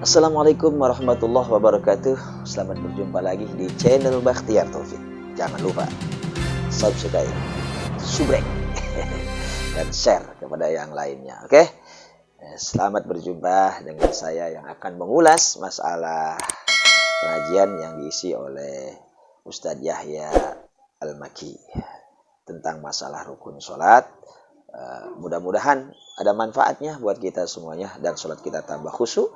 Assalamualaikum warahmatullahi wabarakatuh. Selamat berjumpa lagi di channel Bakhtiar Taufik. Jangan lupa subscribe, subrek, dan share kepada yang lainnya. Oke? Selamat berjumpa dengan saya yang akan mengulas masalah pengajian yang diisi oleh Ustadz Yahya Al-Maki tentang masalah rukun sholat. Mudah-mudahan ada manfaatnya buat kita semuanya dan sholat kita tambah khusyuk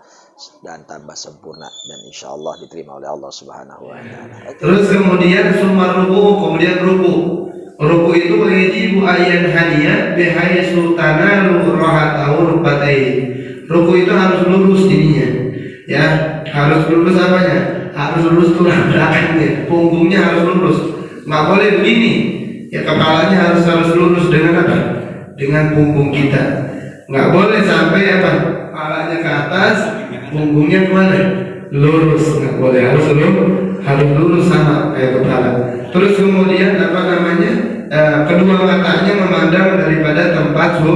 dan tambah sempurna dan insya Allah diterima oleh Allah Subhanahu wa Ta'ala. Terus kemudian summa ruku, kemudian ruku. Ruku itu wajibu ayyan haniya bihai sultana rohatahu rubatai. Ruku itu harus lurus ininya, ya harus lurus apanya? Harus lurus tulang belakangnya, punggungnya harus lurus. Nggak boleh begini, ya kepalanya harus lurus dengan apa? Dengan punggung kita. Nggak boleh sampai apa? Kepalanya ke atas, punggungnya kemana? Lurus, nggak boleh, harus lurus sama kayak kepala. Terus kemudian apa namanya? Kedua matanya memandang daripada tempat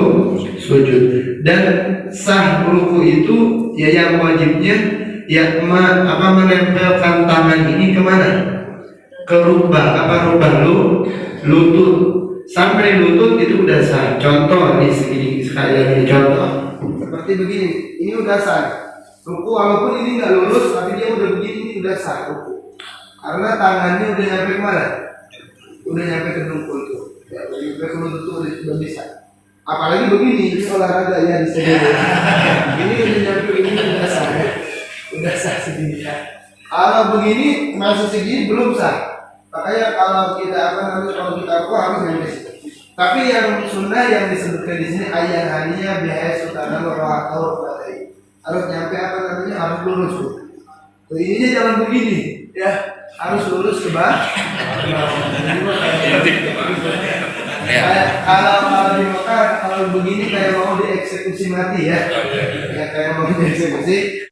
sujud. Dan sah ruku itu ya yang wajibnya ya menempelkan tangan ini kemana? Ke rubah lutut. Sampai lutut itu udah sah. Contoh nih segini sekali ini contoh. Seperti begini, ini udah sah. Ruku walaupun ini nggak lurus, tapi dia udah begini, ini udah sah ruku. Karena tangannya udah nyampe kemana? Udah nyampe ke dengkul tuh. Ya, nyampe ke lutut tuh udah bisa. Apalagi begini, ini olahraga ya di sini. Ini udah nyampe ini udah sah. Udah sah segini. Kalau begini masih segini belum sah. Makanya kalau kita kalau kita harus nyampe. Tapi yang sunnah yang disebutkan di sini ayat haniya bihai sultana rohatahu rubatai. Harus nyampe harus lurus tuh. Ininya jangan begini, ya harus lurus ke bawah. Kalau di Mekah kalau begini kayak mau dieksekusi mati ya. Ya kayak mau dieksekusi.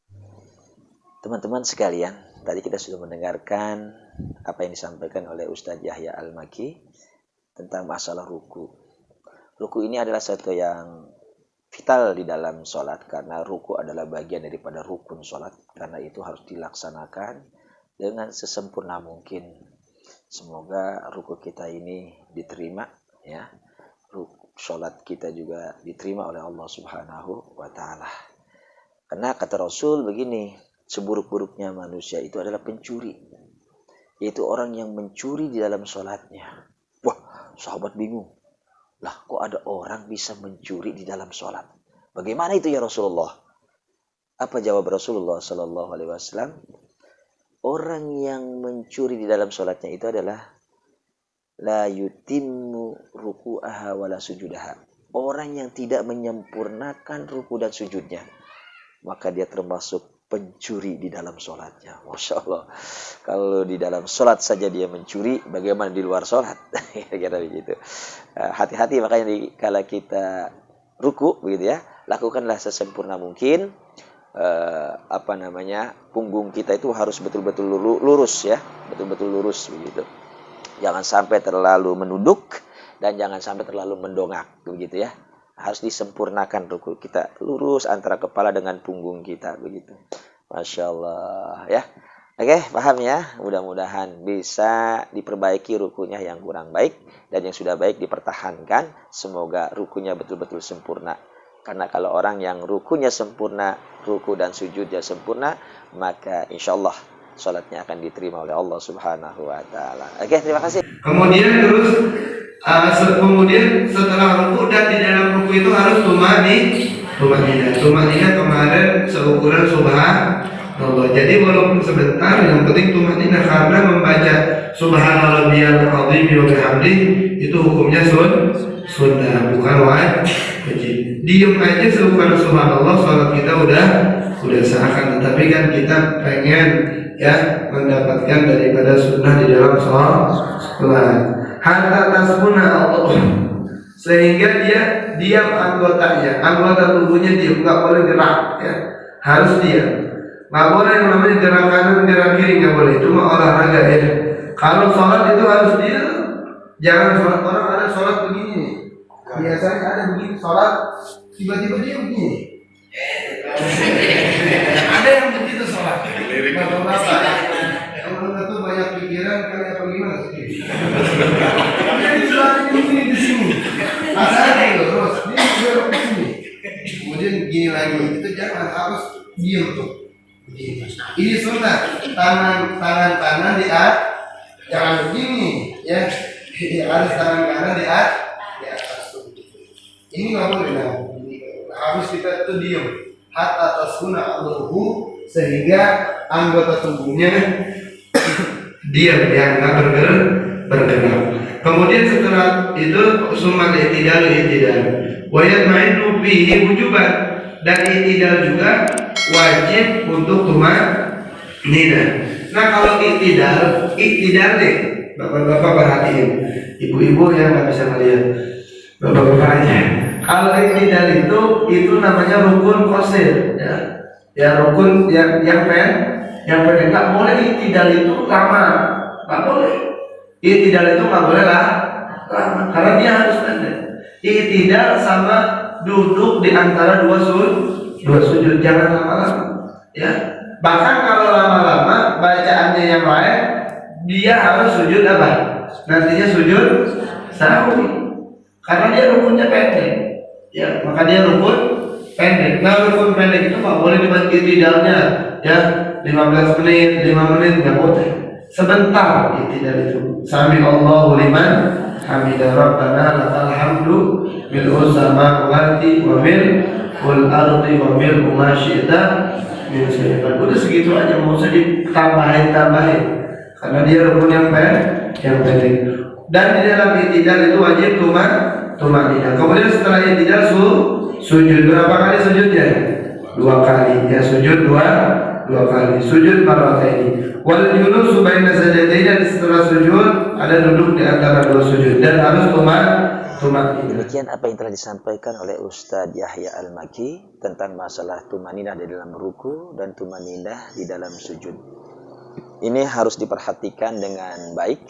Teman-teman sekalian, tadi kita sudah mendengarkan apa yang disampaikan oleh Ustadz Yahya Al-Maki tentang masalah ruku. Ruku ini adalah satu yang vital di dalam sholat karena ruku adalah bagian daripada rukun sholat. Karena itu harus dilaksanakan dengan sesempurna mungkin. Semoga ruku kita ini diterima, ya. Sholat kita juga diterima oleh Allah Subhanahu wa Ta'ala. Karena kata Rasul begini, seburuk-buruknya manusia itu adalah pencuri, yaitu orang yang mencuri di dalam sholatnya. Wah, sahabat bingung. Lah, kok ada orang bisa mencuri di dalam sholat? Bagaimana itu ya Rasulullah? Apa jawab Rasulullah Sallallahu Alaihi Wasallam? Orang yang mencuri di dalam sholatnya itu adalah la yutimmu ruku'aha wala sujudaha. Orang yang tidak menyempurnakan ruku dan sujudnya, maka dia termasuk pencuri di dalam sholatnya. Masya Allah. Kalau di dalam sholat saja dia mencuri, bagaimana di luar sholat? Kira-kira begitu. Hati-hati makanya kalau kita ruku, begitu ya, lakukanlah sesempurna mungkin. Punggung kita itu harus betul-betul lurus ya, betul-betul lurus begitu. Jangan sampai terlalu menunduk dan jangan sampai terlalu mendongak, begitu ya. Harus disempurnakan ruku kita lurus antara kepala dengan punggung kita begitu. Masya Allah ya. Oke, paham ya. Mudah-mudahan bisa diperbaiki rukunya yang kurang baik dan yang sudah baik dipertahankan. Semoga rukunya betul-betul sempurna. Karena kalau orang yang rukunya sempurna, ruku dan sujudnya sempurna, maka insya Allah sholatnya akan diterima oleh Allah Subhanahu wa Ta'ala. Oke, terima kasih. Kemudian setelah ruku dan di dalam ruku itu harus tumanina kemarin seukuran subhanallah. Jadi walaupun sebentar yang penting tumanina karena membaca subhanallahiyal azim wa bihamdi itu hukumnya sunnah bukan wajib. Diam aja seukuran subhanallah salat kita udah sah. Tetapi kan kita pengen ya mendapatkan daripada sunnah di dalam sholat. Hatta tasbuna Allah, sehingga dia diam anggota tubuhnya diam, nggak boleh gerak ya, harus diam. Nggak boleh yang namanya gerak kanan gerak kiri, nggak boleh, cuma olahraga ya. Kalau sholat itu harus diam, jangan sholat orang ada sholat begini. Biasanya ada begini sholat tiba-tiba dia begini. Ada yang Bapak-bapak, kalau itu banyak pikiran kali apa gimana sih? Jadi sudah di sini. Ada terus, dia belok ke sini. Kemudian gini lagi, itu jangan harus diam tuh. Ini sunnah, tangan kanan di atas, jangan begini, ya. Harus tangan kanan di atas tuh. Ini nggak boleh lah. Harus kita tuh diam. Hatta tasuna allahu, sehingga anggota tubuhnya diam, ya, nggak bergerak. Kemudian setelah itu summa i'tidal wa yatma'innu fihi wujuban, dan i'tidal juga wajib untuk tumanninah. Nah, kalau i'tidal deh, bapak-bapak perhatiin, ibu-ibu yang nggak bisa melihat, bapak-bapaknya. Kalau i'tidal itu namanya rukun qasir, ya rukun yang pendek. Nggak boleh i'tidal itu lama, nggak boleh. I'tidal itu nggak boleh lah lama, karena dia harus pendek. I'tidal sama duduk di antara dua sujud, jangan lama-lama, ya. Bahkan kalau lama-lama bacaannya yang lain, dia harus sujud apa? Nantinya sujud sahwi, karena dia rukunnya pendek, ya. Maka dia rukun pendek. Nah, rukun pendek itu nggak boleh dibaca i'tidalnya, ya. 15 menit, 5 menit nggak boleh. Sebentar i'tidal itu. Sami Allahu liman hamidah, rabbana lakal hamdu mil'us samawati wa mil'ul ardi wa mil'u ma syi'ta min syai'in. Udah segitu aja, mau usah ditambahin, karena dia rukun yang pendek. Dan di dalam i'tidal itu wajib tumanninah. Kemudian setelah i'tidal sujud. Berapa kali sujudnya? 2 kali, ya. Sujud dua kali. Sujud marrataini. Wal julusu baina sajdatain, dan setelah sujud ada duduk di antara 2 sujud, dan harus tumanninah. Demikian apa yang telah disampaikan oleh Ustadz Yahya Al-Maki tentang masalah tumanninah di dalam ruku dan tumanninah di dalam sujud. Ini harus diperhatikan dengan baik,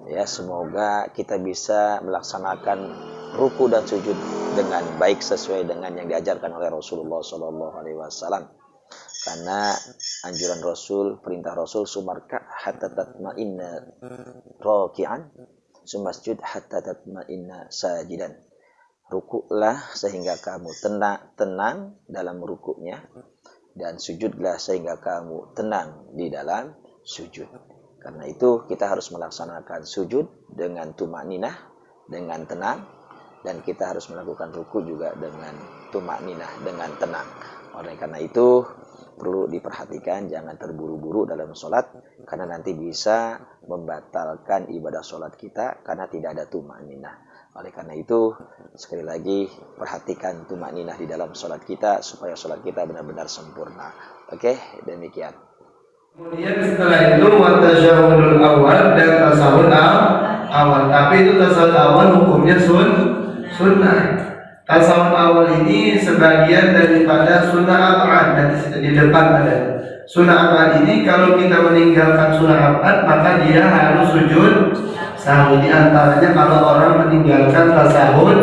ya. Semoga kita bisa melaksanakan ruku dan sujud dengan baik sesuai dengan yang diajarkan oleh Rasulullah SAW. Karena anjuran Rasul, perintah Rasul, sumarka hatta tatma'inna raki'an, sumasjud hatta tatma'inna sajidan. Rukuklah sehingga kamu tenang dalam rukuknya, dan sujudlah sehingga kamu tenang di dalam sujud. Karena itu kita harus melaksanakan sujud dengan tumanninah, dengan tenang, dan kita harus melakukan ruku juga dengan tumanninah, dengan tenang. Oleh karena itu perlu diperhatikan, jangan terburu-buru dalam sholat, karena nanti bisa membatalkan ibadah sholat kita karena tidak ada tumanninah. Oleh karena itu, sekali lagi perhatikan tumanninah di dalam sholat kita supaya sholat kita benar-benar sempurna. Oke, demikian. Kemudian setelah itu tasyahudul awal dan tasawuf awal. Tapi itu tasawuf awal hukumnya sunnah. Tasawuf awal ini sebagian daripada sunnah abad, dan di depan ada sunnah abad ini. Kalau kita meninggalkan sunnah abad, maka dia harus sujud sahwi. Di antaranya kalau orang meninggalkan tasawuf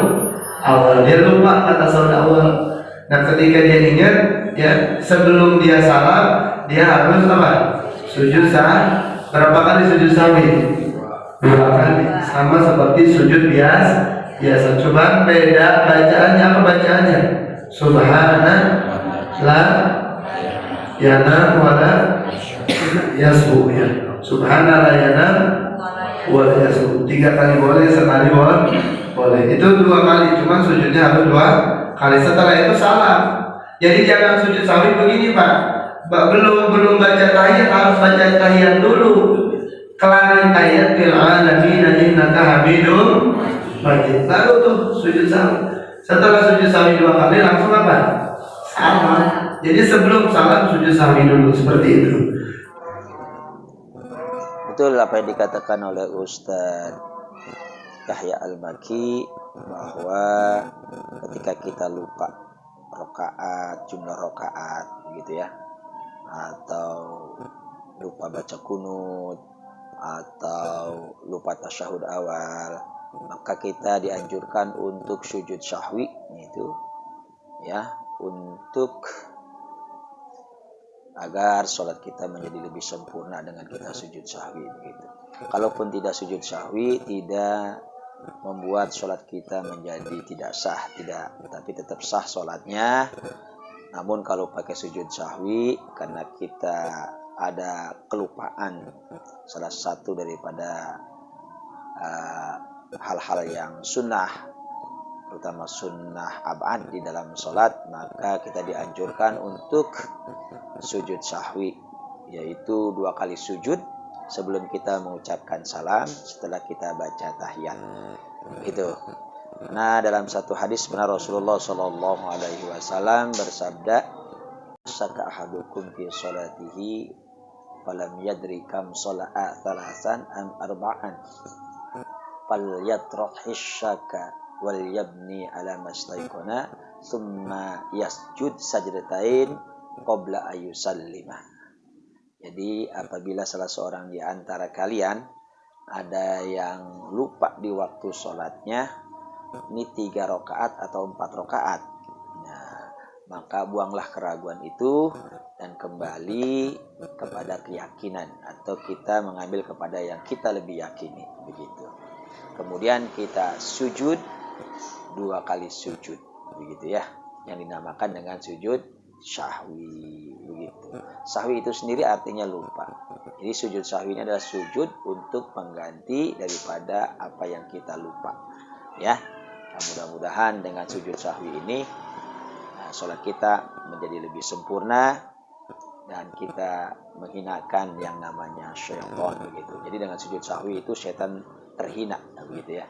awal, dia lupa tasawuf awal. Nah, ketika dia ingat, ya, sebelum dia salam, dia harus apa? Sujud sahwi. Berapa kali sujud sahwi? 2 kali. Sama seperti sujud biasa. Coba beda bacaannya, apa bacaannya? Subhana la yana wala yasu, ya. Subhana la yana wala yasu. 3 kali boleh, sekali boleh. Itu 2 kali, cuma sujudnya harus 2 kali. Setelah itu salam. Jadi jangan sujud sahwi begini, Pak. Belum baca tahiyat, harus baca tahiyat dulu. Kelarin tahiyat fil alamin innaka hamidum majid. Lalu tuh sujud sahwi. Setelah sujud sahwi 2 kali langsung apa? Salam. Jadi sebelum salam sujud sahwi dulu, seperti itu. Betul apa yang dikatakan oleh Ustadz Yahya Al-Maki, bahwa ketika kita lupa rakaat, jumlah rakaat gitu ya, atau lupa baca kunut, atau lupa tasyahud awal, maka kita dianjurkan untuk sujud sahwi, itu ya, untuk agar sholat kita menjadi lebih sempurna dengan kita sujud sahwi begitu. Kalaupun tidak sujud sahwi, tidak membuat sholat kita menjadi tidak sah, tidak, tapi tetap sah sholatnya. Namun kalau pakai sujud sahwi karena kita ada kelupaan salah satu daripada hal-hal yang sunnah, terutama sunnah abad di dalam sholat, maka kita dianjurkan untuk sujud sahwi, yaitu 2 kali sujud sebelum kita mengucapkan salam setelah kita baca tahiyat. Itu. Nah, dalam satu hadis benar Rasulullah Shallallahu Alaihi Wasallam bersabda, "Saka ahadukum fi sholatihi, falam yadri kam shola'a thalasan am arba'an, fal yatrahish syaka wal yabni ala mastaiqona, thumma yasjud sajdatain qabla ayusallima." Jadi apabila salah seorang di antara kalian ada yang lupa di waktu sholatnya, ini 3 rakaat atau 4 rakaat, nah, maka buanglah keraguan itu dan kembali kepada keyakinan, atau kita mengambil kepada yang kita lebih yakini begitu. Kemudian kita sujud 2 kali sujud begitu ya, yang dinamakan dengan sujud sahwi begitu. Sahwi itu sendiri artinya lupa. Jadi sujud sahwi ini adalah sujud untuk pengganti daripada apa yang kita lupa. Ya, nah, mudah-mudahan dengan sujud sahwi ini sholat kita menjadi lebih sempurna dan kita menghinakan yang namanya syaitan begitu. Jadi dengan sujud sahwi itu setan terhina begitu ya.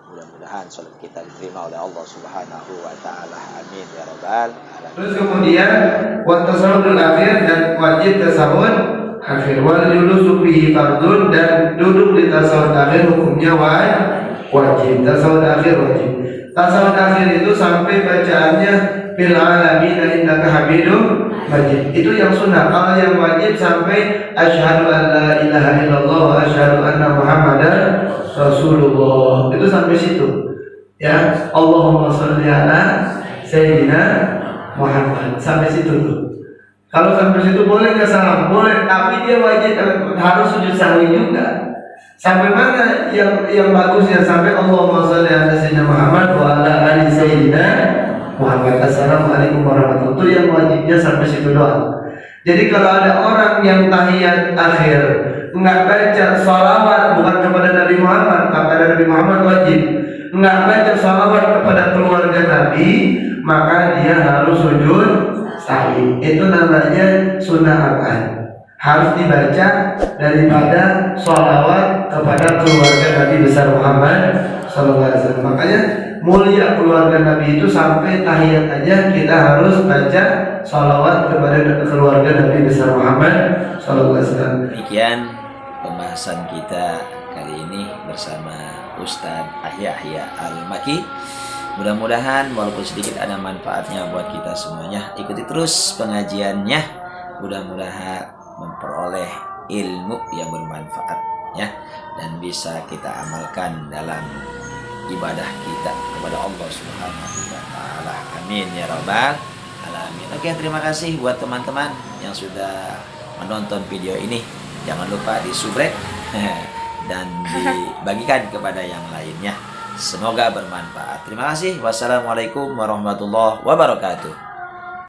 Mudah-mudahan sholat kita diterima oleh Allah Subhanahu wa taala. Amin ya rabbal alamin. Terus kemudian wa tasawwudul akhir, dan wajib tasawwud akhir. Wal julusu fihi fardun, dan duduk di tasawwud akhir hukumnya wajib. Tasawwud akhir wajib. Tasawwud akhir itu sampai bacaannya fil alamin innaka hamidum majid. Itu yang sunnah. Kalau yang wajib sampai asyhadu an la ilaha illallah wa asyhadu anna muhammadar rasulullah. Itu sampai situ. Ya, Allahumma shalli ala sayyidina Muhammad. Sampai situ tuh. Kalau sampai situ boleh enggak salam? Boleh, tapi dia wajib harus sujud sahwi juga. Sampai mana yang bagusnya? Sampai Allahumma shalli ala sayyidina Muhammad wa ala ali sayyidina Muhammad. Assalamualaikum warahmatullahi wabarakatuh. Yang wajibnya sampai situ doang. Jadi kalau ada orang yang tahiyat akhir enggak baca sholawat bukan kepada Nabi Muhammad, kata Nabi Muhammad wajib, enggak baca sholawat kepada keluarga Nabi, maka dia harus sujud sahwi. Itu namanya sunnah akad. Harus dibaca daripada sholawat kepada keluarga Nabi besar Muhammad sallallahu alaihi wasallam. Makanya mulia keluarga Nabi itu sampai tahiyat aja kita harus baca sholawat kepada keluarga Nabi besar Muhammad sallallahu alaihi wasallam. Demikian pembahasan kita kali ini bersama Ustadz Yahya Al-Maki. Mudah-mudahan walaupun sedikit ada manfaatnya buat kita semuanya. Ikuti terus pengajiannya. Mudah-mudahan memperoleh ilmu yang bermanfaat ya, dan bisa kita amalkan dalam ibadah kita kepada Allah Subhanahu wa taala. Amin ya rabbal alamin. Oke, terima kasih buat teman-teman yang sudah menonton video ini. Jangan lupa di-subscribe dan dibagikan kepada yang lainnya. Semoga bermanfaat. Terima kasih. Wassalamualaikum warahmatullahi wabarakatuh.